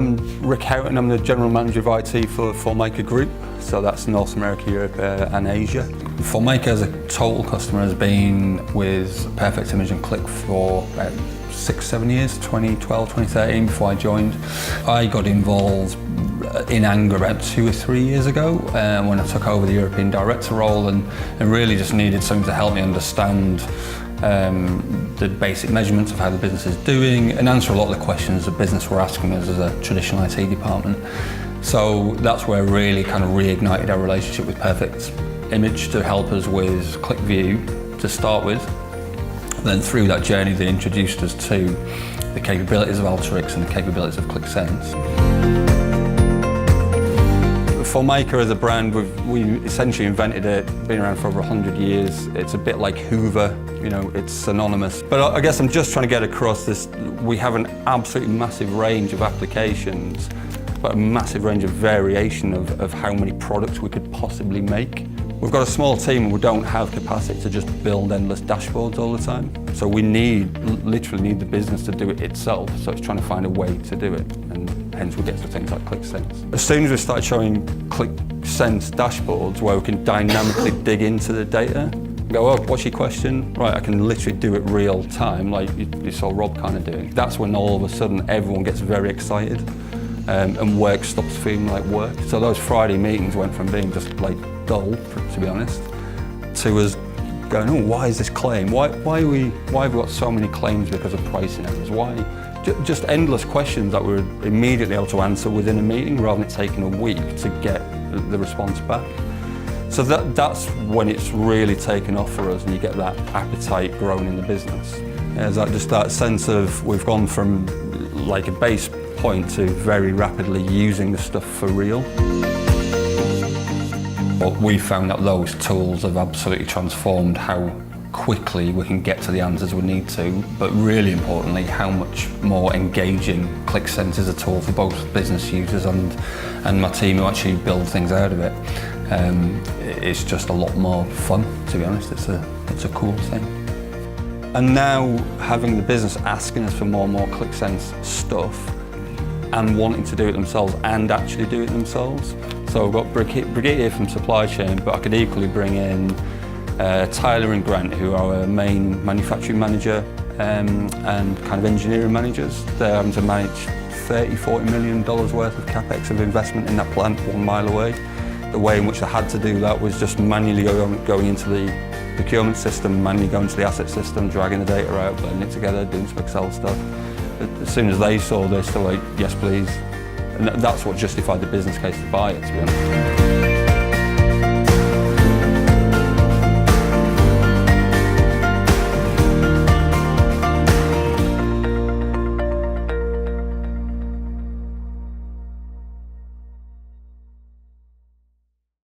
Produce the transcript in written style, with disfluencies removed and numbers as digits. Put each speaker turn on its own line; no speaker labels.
I'm Rick Houghton, I'm the General Manager of IT for Formica Group, so that's North America, Europe and Asia. Formica as a total customer has been with Perfect Image and Qlik for about 6-7 years, 2012, 2013 before I joined. I got involved in anger about 2 or 3 years ago when I took over the European Director role and really just needed something to help me understand the basic measurements of how the business is doing and answer a lot of the questions the business were asking us as a traditional IT department. So that's where I really kind of reignited our relationship with Perfect Image to help us with QlikView to start with. Then through that journey they introduced us to the capabilities of Alteryx and the capabilities of Qlik Sense. Formica as a brand, we essentially invented it, been around for over 100 years. It's a bit like Hoover, you know, it's synonymous. But I guess I'm just trying to get across this, we have an absolutely massive range of applications, but a massive range of variation of how many products we could possibly make. We've got a small team and we don't have capacity to just build endless dashboards all the time. So we literally need the business to do it itself, so it's trying to find a way to do it. And hence we get to things like Qlik Sense. As soon as we started showing Qlik Sense dashboards where we can dynamically dig into the data, go, oh, what's your question? Right, I can literally do it real time, like you saw Rob kind of doing. That's when all of a sudden everyone gets very excited and work stops feeling like work. So those Friday meetings went from being just like dull, to be honest, to us going, oh, why is this claim? Why have we got so many claims because of pricing errors? Why? Just endless questions that we were immediately able to answer within a meeting rather than taking a week to get the response back. So that's when it's really taken off for us and you get that appetite growing in the business. There's just that sense of we've gone from like a base point to very rapidly using the stuff for real. But we found that those tools have absolutely transformed how quickly we can get to the answers we need to, but really importantly, how much more engaging Qlik Sense is a tool for both business users and my team who actually build things out of it. It's just a lot more fun, to be honest. It's a cool thing. And now having the business asking us for more and more Qlik Sense stuff and wanting to do it themselves and actually do it themselves. So we've got Brigitte here from supply chain, but I could equally bring in Tyler and Grant, who are our main manufacturing manager and kind of engineering managers. They're having to manage $30–40 million worth of capex of investment in that plant 1 mile away. The way in which they had to do that was just manually going into the procurement system, manually going to the asset system, dragging the data out, blending it together, doing some Excel stuff. As soon as they saw this, they were like, yes please. And that's what justified the business case to buy it, to be honest.